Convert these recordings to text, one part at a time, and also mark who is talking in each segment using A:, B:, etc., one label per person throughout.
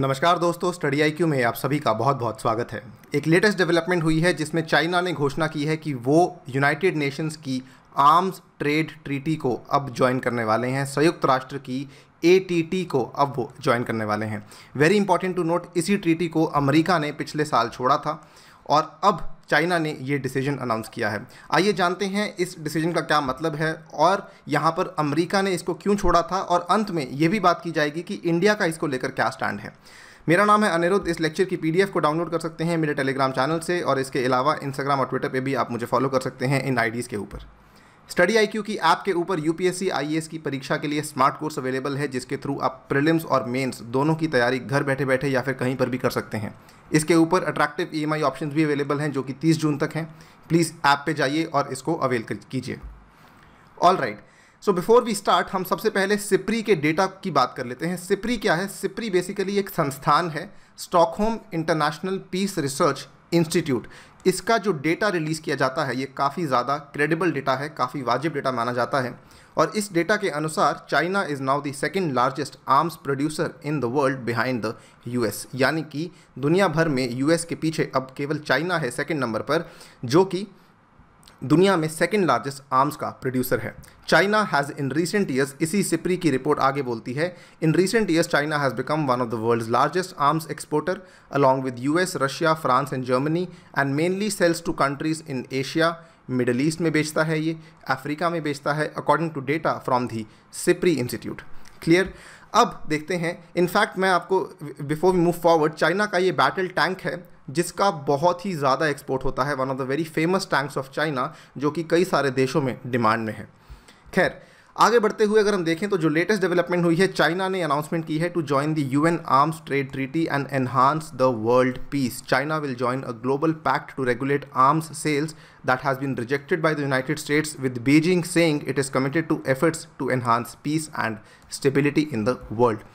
A: नमस्कार दोस्तों, study IQ में आप सभी का बहुत बहुत स्वागत है। एक लेटेस्ट डेवलपमेंट हुई है जिसमें चाइना ने घोषणा की है कि वो यूनाइटेड नेशंस की आर्म्स ट्रेड ट्रीटी को अब ज्वाइन करने वाले हैं। संयुक्त राष्ट्र की एटीटी को अब वो ज्वाइन करने वाले हैं। वेरी इंपॉर्टेंट टू नोट, इसी ट्रीटी को अमेरिका ने पिछले साल छोड़ा था और अब चाइना ने ये डिसीजन अनाउंस किया है। आइए जानते हैं इस डिसीजन का क्या मतलब है और यहाँ पर अमेरिका ने इसको क्यों छोड़ा था, और अंत में ये भी बात की जाएगी कि इंडिया का इसको लेकर क्या स्टैंड है। मेरा नाम है अनिरुद्ध। इस लेक्चर की पीडीएफ को डाउनलोड कर सकते हैं मेरे टेलीग्राम चैनल से, और इसके अलावा इंस्टाग्राम और ट्विटर पे भी आप मुझे फॉलो कर सकते हैं इन आईडीज़ के ऊपर। स्टडी आईक्यू की ऐप के ऊपर यूपीएससी आईएएस की परीक्षा के लिए स्मार्ट कोर्स अवेलेबल है, जिसके थ्रू आप प्रीलिम्स और मेंस दोनों की तैयारी घर बैठे बैठे या फिर कहीं पर भी कर सकते हैं। इसके ऊपर अट्रैक्टिव ईएमआई ऑप्शंस भी अवेलेबल हैं जो कि 30 जून तक हैं। प्लीज़ ऐप पे जाइए और इसको अवेल कीजिए। All right, so before we start, हम सबसे पहले सिप्री के डेटा की बात कर लेते हैं। सिप्री क्या है? सिप्री बेसिकली एक संस्थान है, Stockholm International Peace Research Institute. इसका जो डेटा रिलीज़ किया जाता है ये काफ़ी ज़्यादा क्रेडिबल डेटा है, काफ़ी वाजिब डेटा माना जाता है। और इस डेटा के अनुसार China is now the second largest arms producer in the world behind the US, यानी कि दुनिया भर में यूएस के पीछे अब केवल चाइना है सेकंड नंबर पर, जो कि दुनिया में सेकंड लार्जेस्ट आर्म्स का प्रोड्यूसर है। China has in recent years, इसी सिप्री की रिपोर्ट आगे बोलती है, in recent years China has become one of the world's largest arms exporter along with US, Russia, France and Germany, and mainly sells to countries in Asia. Middle East में बेचता है, ये Africa में बेचता है, according to data from the SIPRI institute. Clear? अब देखते हैं, इनफैक्ट मैं आपको before we move forward, China का ये बैटल टैंक है जिसका बहुत ही ज़्यादा एक्सपोर्ट होता है, one of the very famous tanks of China, जो कि कई सारे देशों में डिमांड में है। खैर, आगे बढ़ते हुए अगर हम देखें तो जो लेटेस्ट डेवलपमेंट हुई है, चाइना ने अनाउंसमेंट की है to join the UN arms trade treaty and enhance the world peace. China will join a global pact to regulate arms sales that has been rejected by the United States, with Beijing saying it is committed to efforts to enhance peace and stability in the world।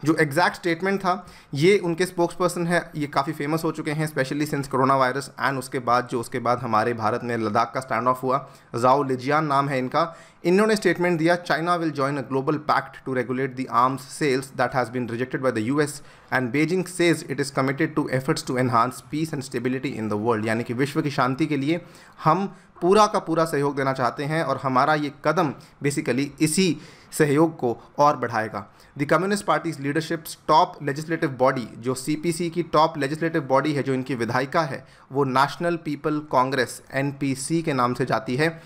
A: जो exact statement था, ये उनके spokes person है, ये काफ़ी famous हो चुके हैं specially since corona virus and उसके बाद हमारे भारत में लद्दाख का स्टैंड ऑफ हुआ। जाओ लिजियान नाम है इनका। इन्होंने स्टेटमेंट दिया, China will join a global pact to regulate the arms sales that has been rejected by the US and Beijing says it is committed to efforts to enhance peace and stability in the world. यानी कि विश्व की शांति के लिए हम पूरा का पूरा सहयोग देना चाहते हैं और हमारा ये कदम बेसिकली इसी सहयोग को और बढ़ाएगा। The communist parties leaderships top legislative body, जो सीपीसी की टॉप लेजिस्लेटिव बॉडी है, जो इनकी विधायिका है, वो नेशनल पीपल कांग्रेस एनपीसी के नाम से जाती है,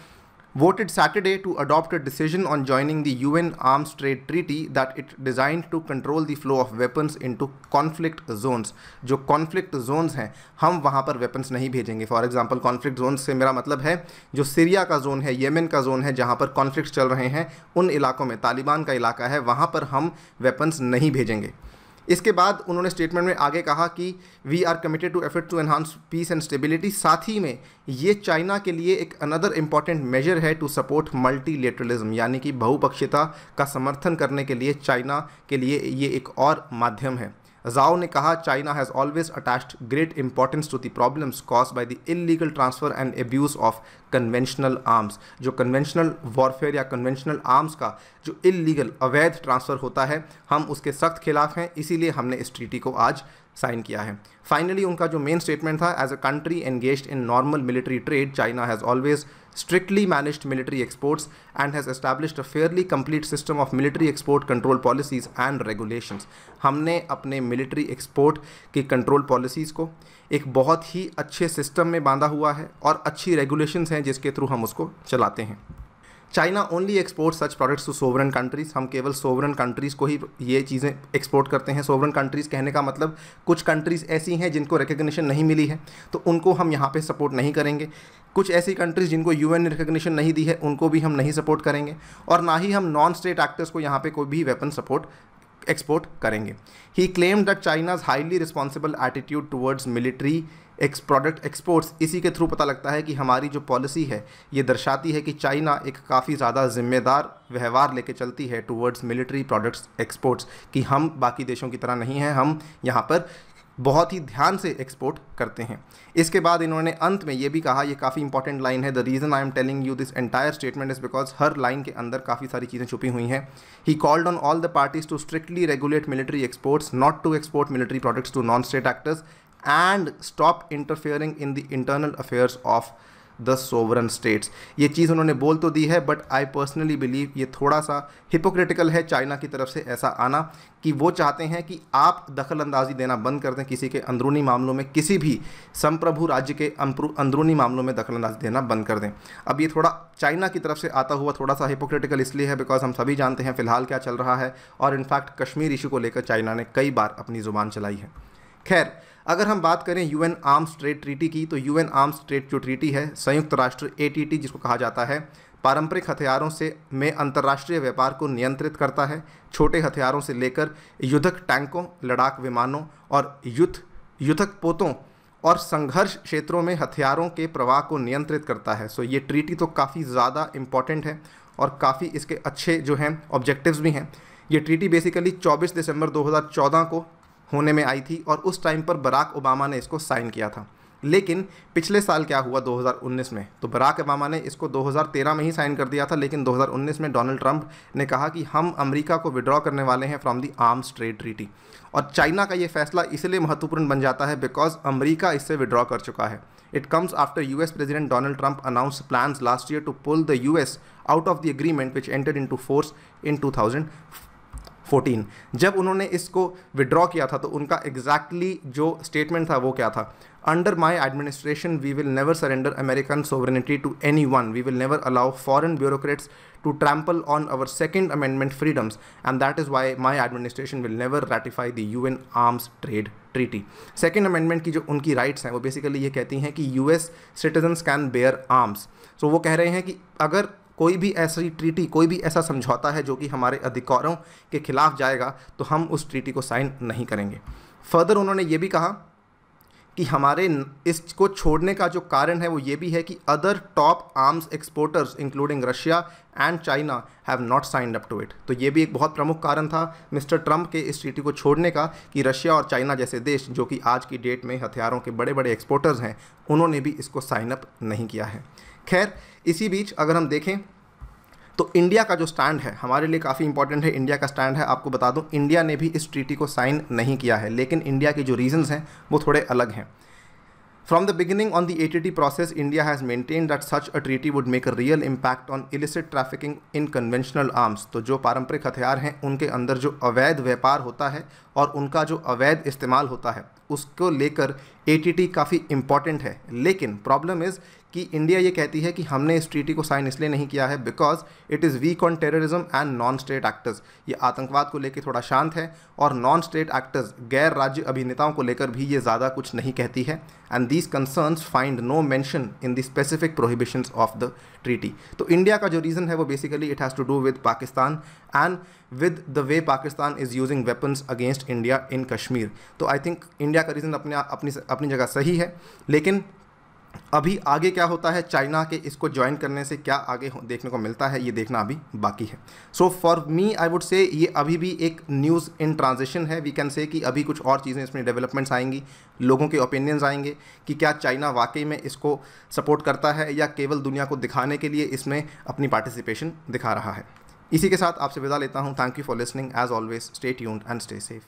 A: voted Saturday to adopt a decision on joining the UN Arms Trade Treaty that it designed to control the flow of weapons into conflict zones। जो conflict zones हैं, हम वहाँ पर weapons नहीं भेजेंगे। फॉर एग्जांपल conflict zones से मेरा मतलब है जो सीरिया का जोन है, येमेन का जोन है, जहाँ पर conflicts चल रहे हैं, उन इलाकों में, तालिबान का इलाका है, वहाँ पर हम weapons नहीं भेजेंगे। इसके बाद उन्होंने स्टेटमेंट में आगे कहा कि we are committed to effort to enhance peace and stability. साथ ही में ये चाइना के लिए एक अनदर इम्पॉर्टेंट मेजर है टू सपोर्ट मल्टीलेटरलिज्म, यानी कि बहुपक्षीयता का समर्थन करने के लिए चाइना के लिए ये एक और माध्यम है। जाओ ने कहा, China has always attached great importance to the problems caused by the illegal transfer and abuse of conventional arms. जो कन्वेंशनल वॉरफेयर या कन्वेंशनल आर्म्स का जो इलीगल अवैध ट्रांसफ़र होता है, हम उसके सख्त खिलाफ हैं, इसीलिए हमने इस ट्रीटी को आज साइन किया है। फाइनली उनका जो मेन स्टेटमेंट था, as a country engaged in normal military trade, China has always strictly managed military exports and has established a fairly complete system of military export control policies and regulations। हमने अपने military export की control policies को एक बहुत ही अच्छे system में बांधा हुआ है और अच्छी regulations हैं जिसके थ्रू हम उसको चलाते हैं। China only export such products to sovereign countries. हम केवल सोवरन कंट्रीज़ को ही ये चीज़ें एक्सपोर्ट करते हैं। सोवरन कंट्रीज़ कहने का मतलब कुछ कंट्रीज़ ऐसी हैं जिनको रिकग्निशन नहीं मिली है, तो उनको हम यहाँ पे सपोर्ट नहीं करेंगे। कुछ ऐसी कंट्रीज़ जिनको यूएन ने रिकग्निशन नहीं दी है, उनको भी हम नहीं सपोर्ट करेंगे, और ना ही हम नॉन स्टेट एक्टर्स को यहाँ पे कोई भी वेपन सपोर्ट एक्सपोर्ट करेंगे। He claimed that China's highly responsible attitude towards military product exports, इसी के थ्रू पता लगता है कि हमारी जो पॉलिसी है ये दर्शाती है कि चाइना एक काफ़ी ज़्यादा जिम्मेदार व्यवहार लेके चलती है टुवर्ड्स मिलिट्री प्रोडक्ट्स एक्सपोर्ट्स, कि हम बाकी देशों की तरह नहीं हैं, हम यहाँ पर बहुत ही ध्यान से एक्सपोर्ट करते हैं। इसके बाद इन्होंने अंत में ये भी कहा, ये काफ़ी इंपॉर्टेंट लाइन है, the reason I am telling you this entire statement is because हर लाइन के अंदर काफ़ी सारी चीज़ें छुपी हुई हैं। He called on all the parties to strictly regulate military exports, not to export military products to non state actors and stop interfering in the internal affairs of the sovereign states. ये चीज़ उन्होंने बोल तो दी है, but I personally believe ये थोड़ा सा hypocritical है चाइना की तरफ से ऐसा आना, कि वो चाहते हैं कि आप दखल अंदाजी देना बंद कर दें किसी के अंदरूनी मामलों में, किसी भी संप्रभु राज्य के अंदरूनी मामलों में दखल अंदाजी देना बंद कर दें। अब ये थोड़ा चाइना की तरफ से आता हुआ थोड़ा सा हिपोक्रिटिकल इसलिए है बिकॉज हम सभी जानते हैं फ़िलहाल क्या चल रहा है, और इनफैक्ट कश्मीर इशू को लेकर चाइना ने कई बार अपनी ज़ुबान चलाई है। खैर, अगर हम बात करें यूएन आर्म्स ट्रेड ट्रीटी की, तो यूएन आर्म्स ट्रेड जो ट्रीटी है, संयुक्त राष्ट्र ATT जिसको कहा जाता है, पारंपरिक हथियारों से में अंतर्राष्ट्रीय व्यापार को नियंत्रित करता है। छोटे हथियारों से लेकर युद्धक टैंकों, लड़ाक विमानों और युद्धक पोतों और संघर्ष क्षेत्रों में हथियारों के प्रवाह को नियंत्रित करता है। सो ये ट्रीटी तो काफ़ी ज़्यादा इम्पॉर्टेंट है और काफ़ी इसके अच्छे जो हैं ऑब्जेक्टिव्स भी हैं। ये ट्रीटी बेसिकली 24 दिसंबर 2014 को होने में आई थी और उस टाइम पर बराक ओबामा ने इसको साइन किया था। लेकिन पिछले साल क्या हुआ 2019 में, तो बराक ओबामा ने इसको 2013 में ही साइन कर दिया था, लेकिन 2019 में डोनाल्ड ट्रंप ने कहा कि हम अमेरिका को विड्रॉ करने वाले हैं from the arms trade treaty. और चाइना का ये फैसला इसलिए महत्वपूर्ण बन जाता है बिकॉज अमेरिका इससे विड्रॉ कर चुका है। It comes after US president Donald Trump announce plans last year to pull the US out of the agreement which entered into force in 2014। जब उन्होंने इसको विड्रॉ किया था तो उनका एग्जैक्टली जो स्टेटमेंट था वो क्या था, under my administration we will never surrender American sovereignty to anyone, we will never allow foreign bureaucrats to trample on our Second Amendment freedoms, and that is why my administration will never ratify the UN Arms Trade Treaty. Second Amendment की जो उनकी rights हैं वो basically ये कहती हैं कि US citizens can bear arms. So वो कह रहे हैं कि अगर कोई भी ऐसी ट्रीटी, कोई भी ऐसा समझौता है जो कि हमारे अधिकारों के खिलाफ जाएगा तो हम उस ट्रीटी को साइन नहीं करेंगे। फर्दर उन्होंने ये भी कहा कि हमारे इसको छोड़ने का जो कारण है वो ये भी है कि other top arms exporters including Russia and China have not signed up to it. तो ये भी एक बहुत प्रमुख कारण था मिस्टर ट्रंप के इस ट्रीटी को छोड़ने का कि रशिया और चाइना जैसे देश जो कि आज की डेट में हथियारों के बड़े बड़े एक्सपोर्टर्स हैं, उन्होंने भी इसको साइन अप नहीं किया है। खैर, इसी बीच अगर हम देखें तो इंडिया का जो स्टैंड है हमारे लिए काफ़ी इंपॉर्टेंट है। इंडिया का स्टैंड है, आपको बता दूं, इंडिया ने भी इस ट्रीटी को साइन नहीं किया है, लेकिन इंडिया के जो रीजंस हैं वो थोड़े अलग हैं। From the beginning on the ATT process, India has maintained that such a treaty would make a real impact on illicit trafficking in conventional arms. तो जो पारंपरिक हथियार हैं उनके अंदर जो अवैध व्यापार होता है और उनका जो अवैध इस्तेमाल होता है उसको लेकर ATT काफ़ी इम्पॉर्टेंट है। लेकिन प्रॉब्लम इज़ कि इंडिया ये कहती है कि हमने इस ट्रीटी को साइन इसलिए नहीं किया है because it is week on terrorism and non state actors. ये आतंकवाद को लेकर थोड़ा शांत है और नॉन स्टेट एक्टर्स, गैर राज्य अभिनेताओं को लेकर भी ये ज़्यादा कुछ नहीं कहती है। And these concerns find no mention in the specific prohibitions of the treaty. तो इंडिया का जो रीज़न है वो basically it has to do with Pakistan and with the way Pakistan is using weapons against India in Kashmir. तो I think India का reason अपनी जगह सही है, लेकिन अभी आगे क्या होता है, चाइना के इसको ज्वाइन करने से क्या आगे देखने को मिलता है, ये देखना अभी बाकी है। So for me I would say ये अभी भी एक न्यूज़ इन ट्रांजिशन है। वी कैन से कि अभी कुछ और चीज़ें इसमें डेवलपमेंट्स आएंगी, लोगों के ओपिनियंस आएंगे कि क्या चाइना वाकई में इसको सपोर्ट करता है या केवल दुनिया को दिखाने के लिए इसमें अपनी पार्टिसिपेशन दिखा रहा है। इसी के साथ आपसे विदा लेता हूँ। Thank you for listening. As always stay tuned and stay safe.